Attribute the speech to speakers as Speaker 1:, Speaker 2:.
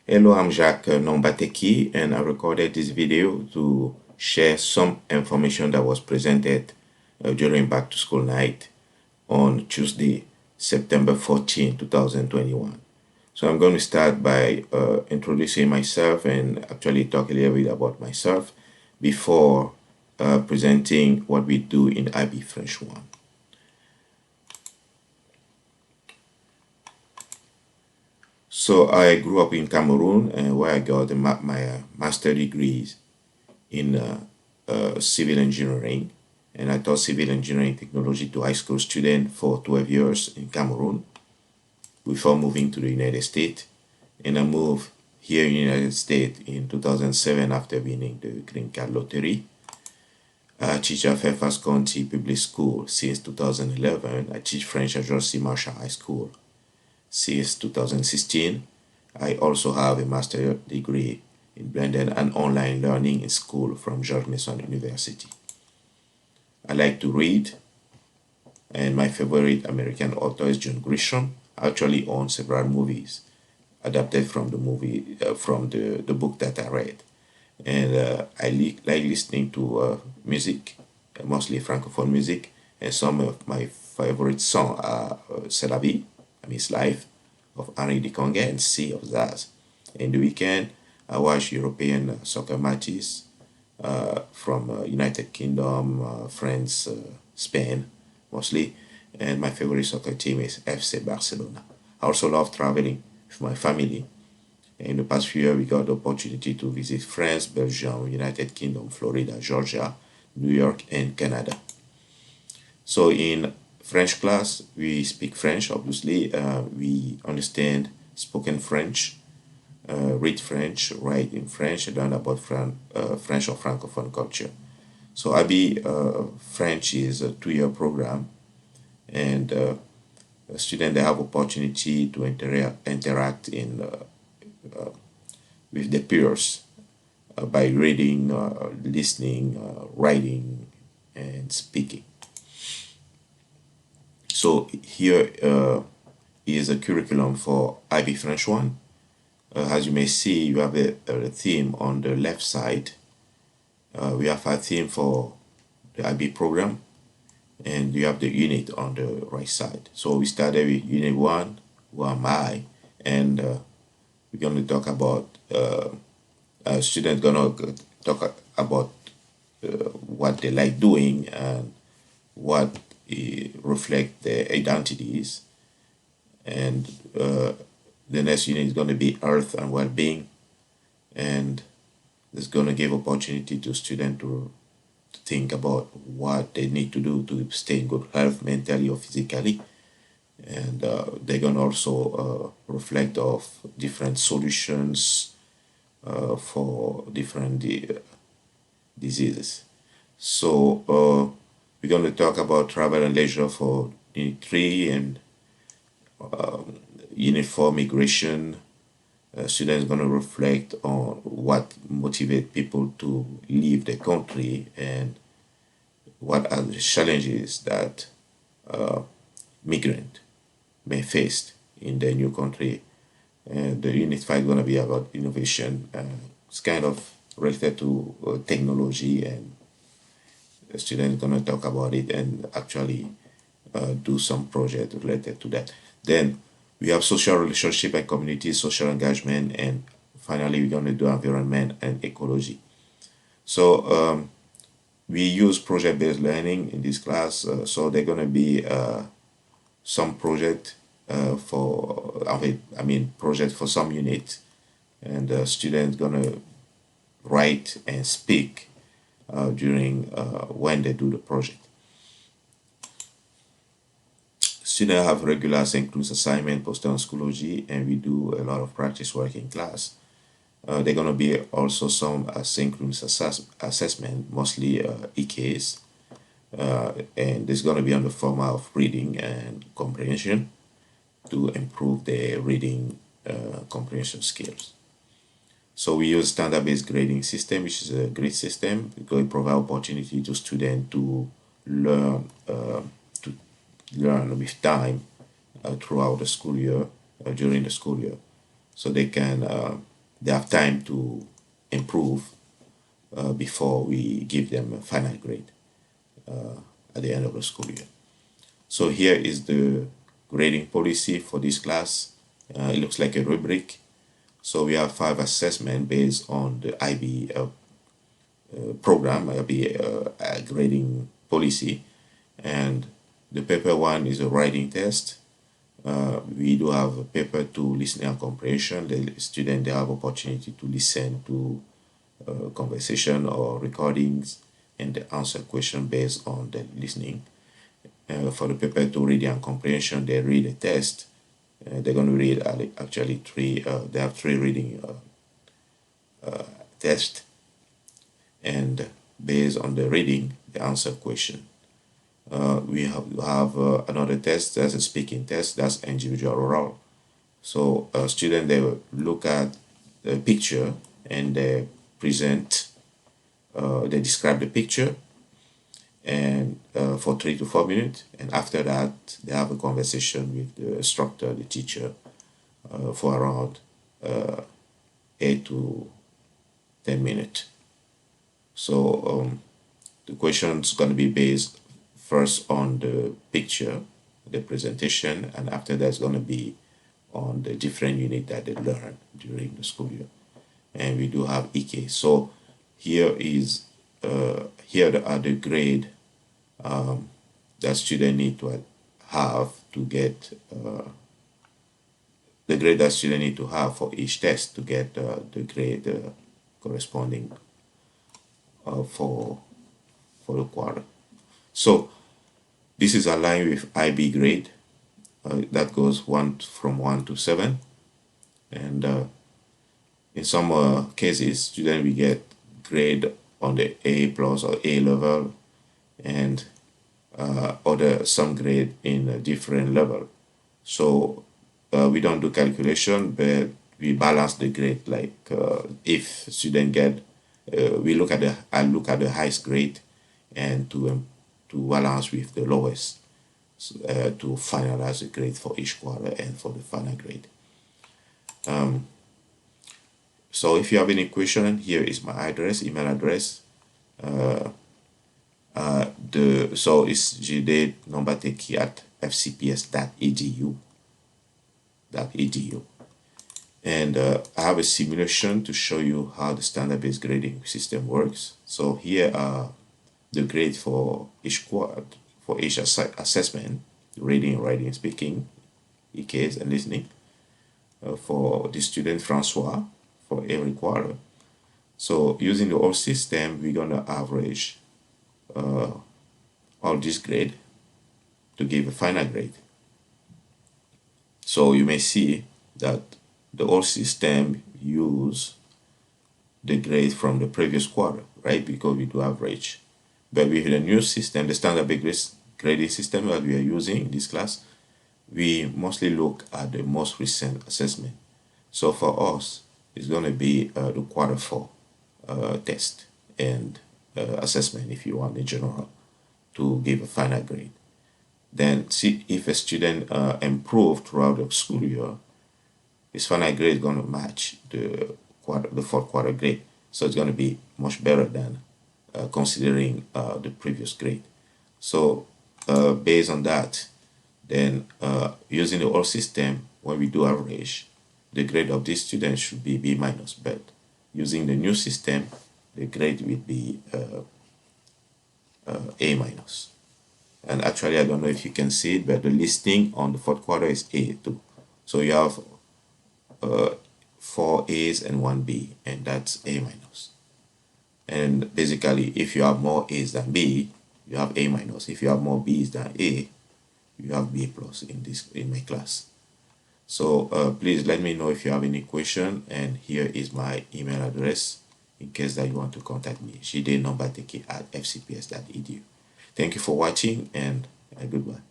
Speaker 1: Hello, I'm Jacques Nombateki, and I recorded this video to share some information that was presented during Back to School night on Tuesday, September 14, 2021. So I'm going to start by introducing myself and actually talk a little bit about myself before presenting what we do in IB French 1. So I grew up in Cameroon, where I got my master degrees in civil engineering, and I taught civil engineering technology to high school students for 12 years in Cameroon before moving to the United States. And I moved here in the United States in 2007 after winning the Green Card Lottery. I teach at Fairfax County Public School since 2011. I teach French at George C. Marshall High School since 2016. I also have a master's degree in blended and online learning in school from George Mason University. I like to read, and my favorite American author is John Grisham. I actually own several movies adapted from the book that I read. And I like listening to music, mostly Francophone music, and some of my favorite songs are C'est la vie, I Miss Life, of Henri Dikongue, and Sea of Zaz. In the weekend, I watch European soccer matches from United Kingdom, France, Spain, mostly. And my favorite soccer team is FC Barcelona. I also love traveling with my family. In the past few years, we got the opportunity to visit France, Belgium, United Kingdom, Florida, Georgia, New York, and Canada. So in French class, we speak French, obviously. We understand spoken French, read French, write in French, learn about French or Francophone culture. So IB French is a 2-year program, and students have opportunity to interact with their peers by reading, listening, writing, and speaking. So here is a curriculum for IB French 1. As you may see, you have a theme on the left side. We have a theme for the IB program, and you have the unit on the right side. So we started with Unit 1, Who Am I? And we're going to talk about, students going to talk about what they like doing and what reflect their identities. And the next unit is going to be Earth and Well-being, and it's going to give opportunity to students to think about what they need to do to stay in good health mentally or physically. And they're going to also reflect of different solutions for different diseases. So we're going to talk about travel and leisure for Unit 3 and Unit 4, migration. Students going to reflect on what motivates people to leave the country and what are the challenges that migrants may face in their new country. And the Unit 5 is going to be about innovation. It's kind of related to technology, and the students going to talk about it and actually do some project related to that. Then we have social relationship and community, social engagement, and finally we're going to do environment and ecology. So we use project-based learning in this class. So they're going to be some project project for some unit, and the students going to write and speak during when they do the project. Students have regular asynchronous assignment posted on Schoology, and we do a lot of practice work in class. They're going to be also some asynchronous assessment, mostly EKs, and this is going to be on the format of reading and comprehension to improve their reading comprehension skills. So we use standard-based grading system, which is a grade system because it provides opportunity to students to learn with time throughout the school year, during the school year. So they can they have time to improve before we give them a final grade at the end of the school year. So here is the grading policy for this class. It looks like a rubric. So we have 5 assessments based on the IB program, IB grading policy. And the paper 1 is a writing test. We do have a paper 2, listening and comprehension. The student, they have opportunity to listen to conversation or recordings and answer question based on the listening. For the paper 2, reading and comprehension, they read a test. They're going to read actually 3, they have 3 reading tests, and based on the reading, they answer question. We have another test, that's a speaking test, that's individual oral. So a student, they will look at the picture and they present, they describe the picture, and for 3 to 4 minutes, and after that they have a conversation with the instructor, the teacher, for around 8 to 10 minutes. So the question is going to be based first on the picture, the presentation, and after that it's going to be on the different unit that they learn during the school year. And we do have EK. So here are the grade that student need to have to get the grade that student need to have for each test to get the grade corresponding for the quarter. So this is aligned with IB grade that goes from 1 to 7, and in some cases student will get grade on the A plus or A level, and some grade in a different level. So we don't do calculation, but we balance the grade. Like if student get, I look at the highest grade, and to balance with the lowest, to finalize the grade for each quarter and for the final grade. So if you have any question, here is my email address. So it's jde@fcps.edu. And I have a simulation to show you how the standard-based grading system works. So here are the grade for each quarter, for each assessment: reading, writing, speaking, EKs, and listening. For the student Francois, for every quarter. So using the whole system, we're going to average all this grade to give a final grade. So you may see that the old system use the grade from the previous quarter, right? Because we do average. But with the new system, the standard-based grading system that we are using in this class, we mostly look at the most recent assessment. So for us, it's going to be the quarter 4 test and assessment, if you want, in general, to give a final grade. Then see if a student improved throughout the school year, his final grade is going to match the 4th quarter grade. So it's going to be much better than considering the previous grade. So based on that, then using the old system, when we do average, the grade of this student should be B-, but using the new system, the grade will be A-. And actually, I don't know if you can see it, but the listing on the 4th quarter is A2. So you have 4 A's and 1 B, and that's A-. And basically, if you have more A's than B, you have A-. If you have more B's than A, you have B+ in my class. So please let me know if you have any question, and here is my email address in case that you want to contact me, jide@fcps.edu. Thank you for watching, and goodbye.